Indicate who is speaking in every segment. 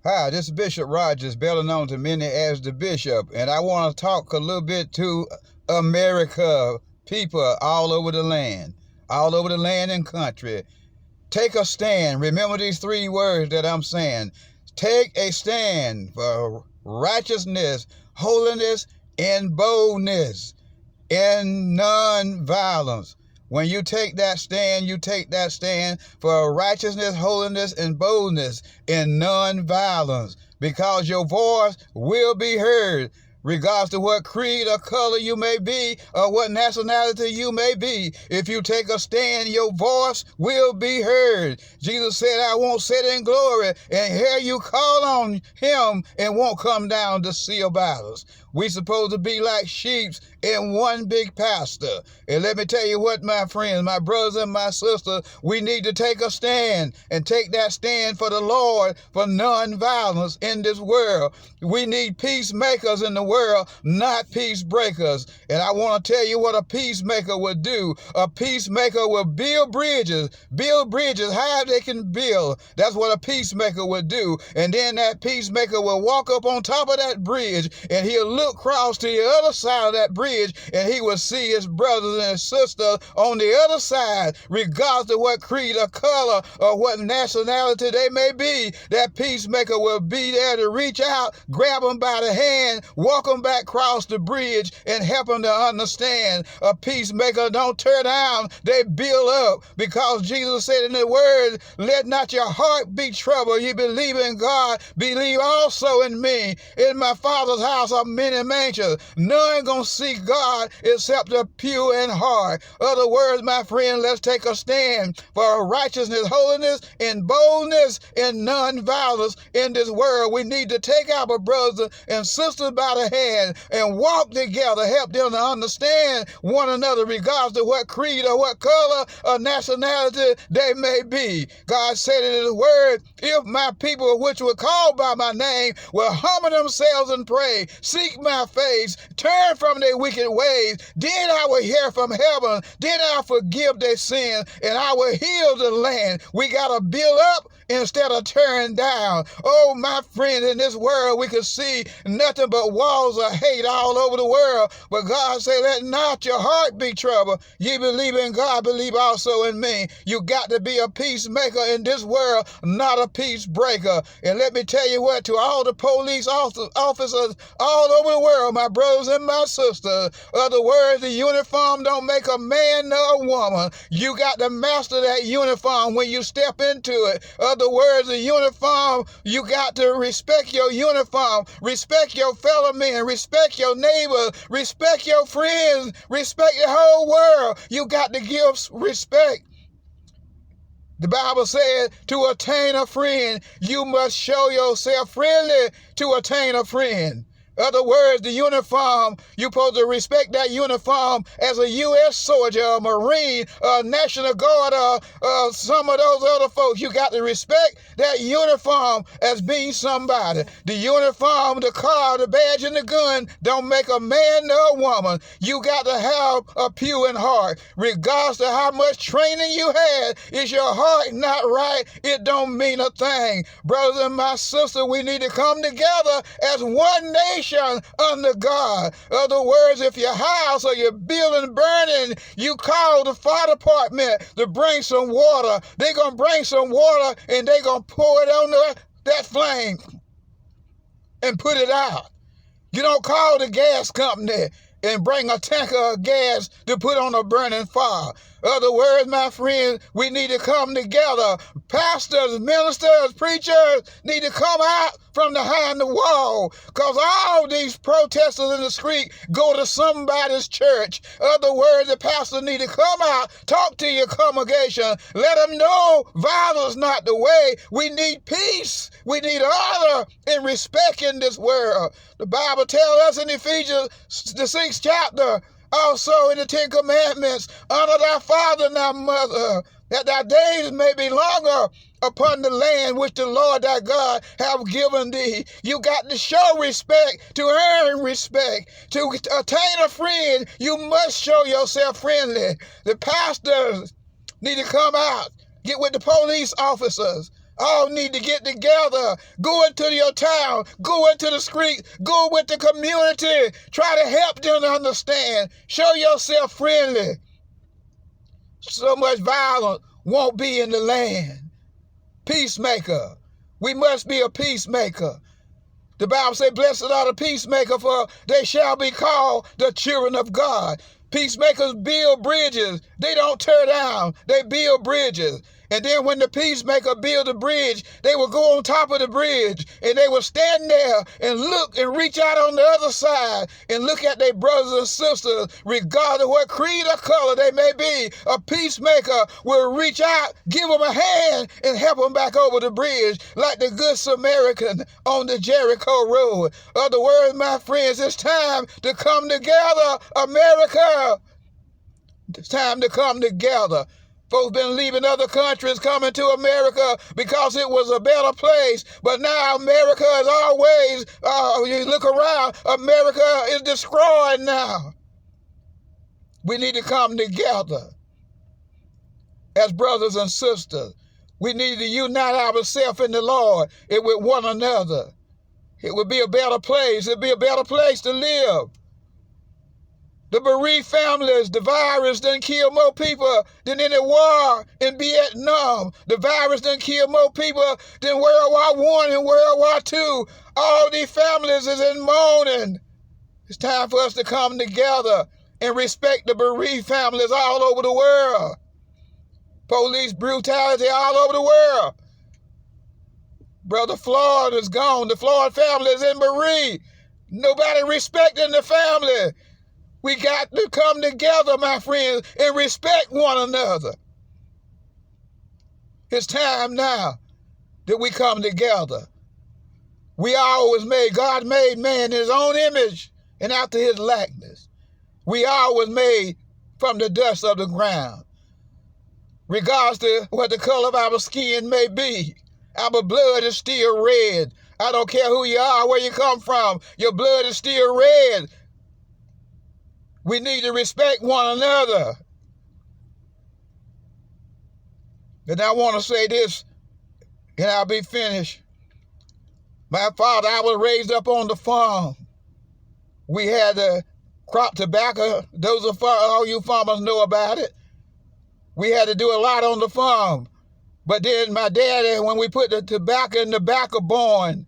Speaker 1: Hi, this is Bishop Rogers, better known to many as the Bishop, and I want to talk a little bit to America, people all over the land and country. Take a stand. Remember these three words that I'm saying. Take a stand for righteousness, holiness, and boldness, and non-violence. When you take that stand for righteousness, holiness, and boldness in non-violence, because your voice will be heard, regardless to what creed or color you may be or what nationality you may be. If you take a stand, your voice will be heard. Jesus said, I won't sit in glory and hear you call on him and won't come down to see about us. We supposed to be like sheep in one big pasture. And let me tell you what, my friends, my brothers and my sisters, we need to take a stand and take that stand for the Lord for non-violence in this world. We need peacemakers in the world, not peace breakers. And I want to tell you what a peacemaker would do. A peacemaker will build bridges how they can build. That's what a peacemaker would do. And then that peacemaker will walk up on top of that bridge and he'll look across to the other side of that bridge and he will see his brothers and his sisters on the other side, regardless of what creed or color or what nationality they may be. That peacemaker will be there to reach out, grab them by the hand, walk them back across the bridge and help them to understand. A peacemaker don't tear down, they build up, because Jesus said in the word, let not your heart be troubled. You believe in God, believe also in me. In my Father's house are many mansions. None gonna see God except the pure in heart. Other words, my friend, let's take a stand for righteousness, holiness, and boldness and non-violence in this world. We need to take our brothers and sisters by the hand and walk together, help them to understand one another, regardless of what creed or what color or nationality they may be. God said in his word, if my people which were called by my name will humble themselves and pray, seek my face, turn from their wicked ways, then I will hear from heaven, then I forgive their sins, and I will heal the land. We got to build up instead of tearing down. Oh, my friend, in this world we can see nothing but walls of hate all over the world. But God said, let not your heart be troubled. Ye believe in God, believe also in me. You got to be a peacemaker in this world, not a peace breaker. And let me tell you what, to all the police officers all over the world, my brothers and my sisters, other words, the uniform don't make a man nor a woman. You got to master that uniform when you step into it. Other words, the uniform, you got to respect your uniform, respect your fellow men, respect your neighbors, respect your friends, respect the whole world. You got to give respect. The Bible says to attain a friend, you must show yourself friendly to attain a friend. Other words, the uniform, you're supposed to respect that uniform as a U.S. soldier, a Marine, a National Guard, or some of those other folks. You got to respect that uniform as being somebody. The uniform, the car, the badge, and the gun don't make a man nor a woman. You got to have a pure in heart. Regardless of how much training you had, is your heart not right, it don't mean a thing. Brothers and my sisters, we need to come together as one nation under God. Other words, if your house or your building burning, you call the fire department to bring some water. They're going to bring some water and they're going to pour it on that flame and put it out. You don't call the gas company and bring a tanker of gas to put on a burning fire. Other words, my friends, we need to come together. Pastors, ministers, preachers need to come out from behind the wall, because all these protesters in the street go to somebody's church. Other words, the pastors need to come out, talk to your congregation, let them know violence is not the way. We need peace. We need honor and respect in this world. The Bible tells us in Ephesians, the 6th chapter, also in the 10 Commandments, honor thy father and thy mother, that thy days may be longer upon the land which the Lord thy God have given thee. You got to show respect to earn respect. To attain a friend, you must show yourself friendly. The pastors need to come out, get with the police officers, All need to get together. Go into your town. Go into the street. Go with the community. Try to help them to understand. Show yourself friendly. So much violence won't be in the land. Peacemaker. We must be a peacemaker. The Bible says, blessed are the peacemaker, for they shall be called the children of God. Peacemakers build bridges. They don't tear down. They build bridges. And then when the peacemaker build a bridge, they will go on top of the bridge and they will stand there and look and reach out on the other side and look at their brothers and sisters, regardless of what creed or color they may be. A peacemaker will reach out, give them a hand, and help them back over the bridge like the good Samaritan on the Jericho road. Other words, my friends, it's time to come together, America. It's time to come together. Folks been leaving other countries, coming to America because it was a better place. But now America is always, you look around, America is destroyed now. We need to come together as brothers and sisters. We need to unite ourselves in the Lord and with one another. It would be a better place. It would be a better place to live. The bereaved families, the virus done kill more people than any war in Vietnam. The virus done kill more people than World War I and World War II. All these families is in mourning. It's time for us to come together and respect the bereaved families all over the world. Police brutality all over the world. Brother Floyd is gone. The Floyd family is in bereaved. Nobody respecting the family. We got to come together, my friends, and respect one another. It's time now that we come together. We always God made man in his own image and after his likeness. We always made from the dust of the ground. Regardless to what the color of our skin may be, our blood is still red. I don't care who you are, where you come from, your blood is still red. We need to respect one another. And I want to say this, and I'll be finished. My father, I was raised up on the farm. We had to crop tobacco. Those are all you farmers know about it. We had to do a lot on the farm. But then my daddy, when we put the tobacco in the tobacco barn,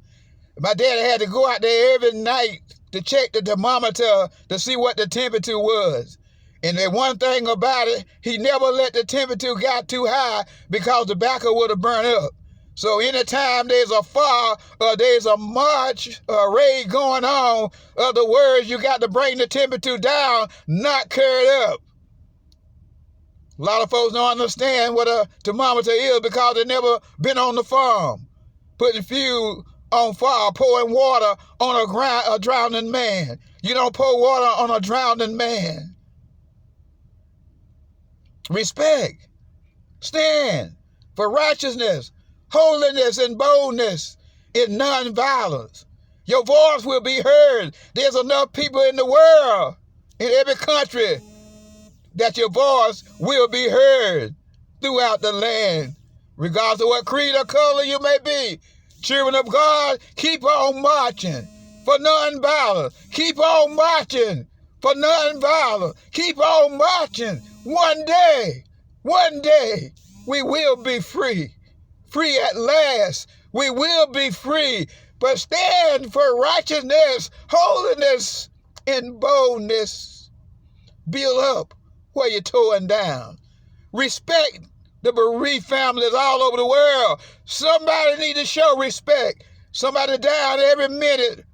Speaker 1: my daddy had to go out there every night to check the thermometer to see what the temperature was. And the one thing about it, he never let the temperature get too high because the tobacco would have burned up. So anytime there's a fire or there's a march or raid going on, other words, you got to bring the temperature down, not carry up. A lot of folks don't understand what a thermometer is because they've never been on the farm, putting fuel on fire, pouring water on a drowning man. You don't pour water on a drowning man. Respect. Stand for righteousness, holiness, and boldness in nonviolence. Your voice will be heard. There's enough people in the world, in every country, that your voice will be heard throughout the land, regardless of what creed or color you may be. Children of God, keep on marching for nonviolence. Keep on marching for nonviolence. Keep on marching. One day, we will be free. Free at last. We will be free. But stand for righteousness, holiness, and boldness. Build up where you're torn down. Respect the bereaved families all over the world. Somebody need to show respect. Somebody down every minute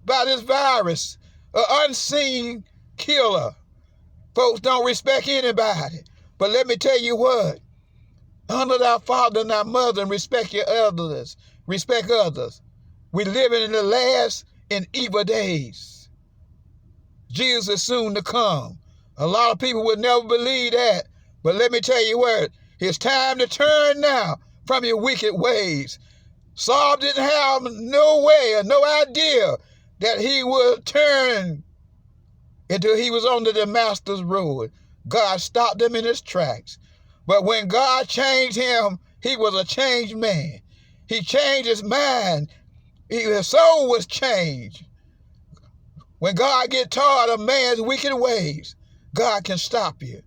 Speaker 1: by this virus, an unseen killer. Folks don't respect anybody. But let me tell you what, honor thy father and thy mother and respect your elders. Respect others. We're living in the last and evil days. Jesus is soon to come. A lot of people would never believe that. But let me tell you what, it's time to turn now from your wicked ways. Saul didn't have no way or no idea that he would turn until he was on the Damascus road. God stopped him in his tracks. But when God changed him He was a changed man. He changed his mind. His soul was changed. When God gets tired of man's wicked ways, God can stop you.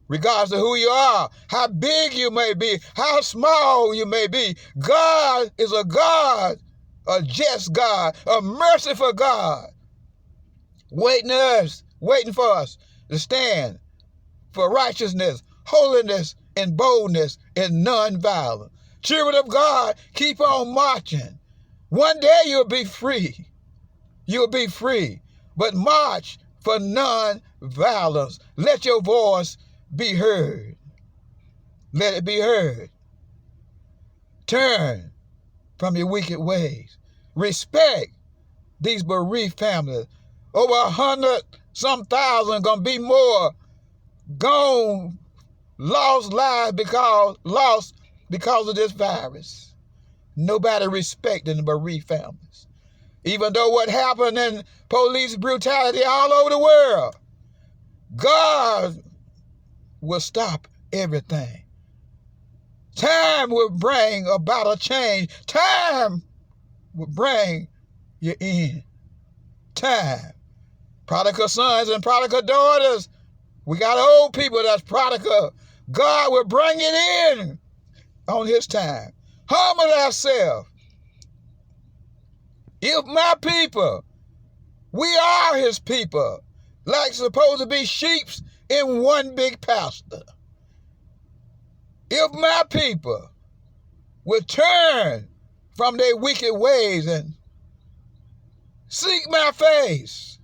Speaker 1: Regardless of who you are, how big you may be, how small you may be, God is a God, a just God, a merciful God, waiting for us to stand for righteousness, holiness, and boldness, and nonviolence. Children of God, keep on marching. One day you'll be free. You'll be free. But march for nonviolence. Let your voice be heard. Let it be heard. Turn from your wicked ways. Respect these bereaved families. Over 100-some thousand, gonna be more gone, lost lives because of this virus. Nobody respecting the bereaved families. Even though what happened in police brutality all over the world, God will stop everything. Time will bring about a change. Time will bring you in. Time. Prodigal sons and prodigal daughters. We got old people that's prodigal. God will bring it in on his time. Humble ourselves. If my people, we are his people, like supposed to be sheep in one big pasture. If my people would turn from their wicked ways and seek my face,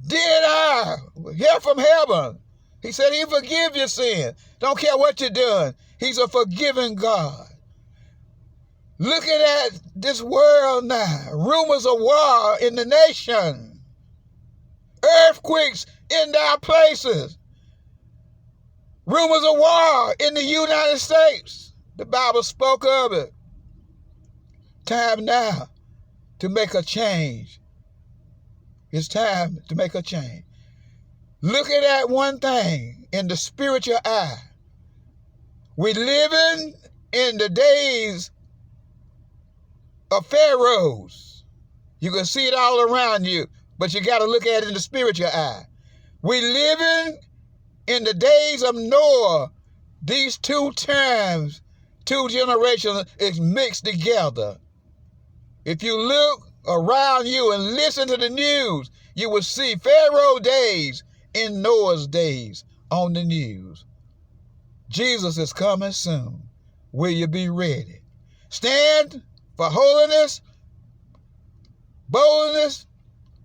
Speaker 1: then I will hear from heaven. He said he forgive your sin. Don't care what you're doing. He's a forgiving God. Looking at this world now, rumors of war in the nation, earthquakes in their places, rumors of war in the United States. The Bible spoke of it. Time now to make a change. It's time to make a change. Looking at one thing in the spiritual eye. We're living in the days of pharaohs. You can see it all around you, but you got to look at it in the spiritual eye. We're living in the days of Noah. These two times, two generations is mixed together. If you look around you and listen to the news, you will see Pharaoh days in Noah's days on the news. Jesus is coming soon. Will you be ready? Stand for holiness, boldness,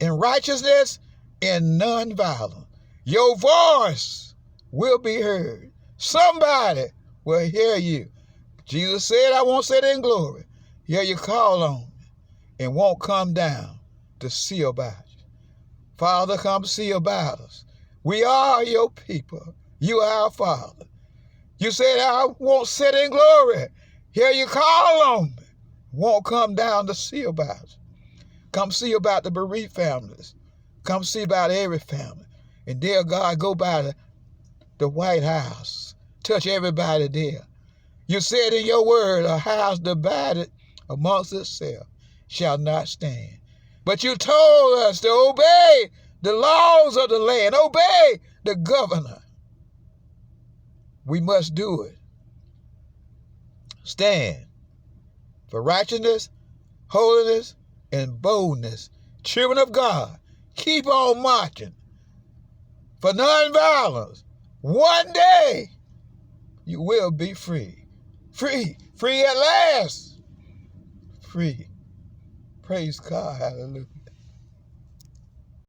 Speaker 1: and righteousness, and nonviolence. Your voice will be heard. Somebody will hear you. Jesus said, I won't sit in glory. Hear you call on me and won't come down to see about you. Father, come see about us. We are your people. You are our Father. You said, I won't sit in glory. Hear you call on me. Won't come down to see about us. Come see about the bereaved families. Come see about every family. And dear God, go by the White House. Touch everybody there. You said in your word, a house divided amongst itself shall not stand. But you told us to obey the laws of the land. Obey the governor. We must do it. Stand for righteousness, holiness, and boldness. Children of God, keep on marching for nonviolence. One day, you will be free. Free. Free at last. Free. Praise God. Hallelujah.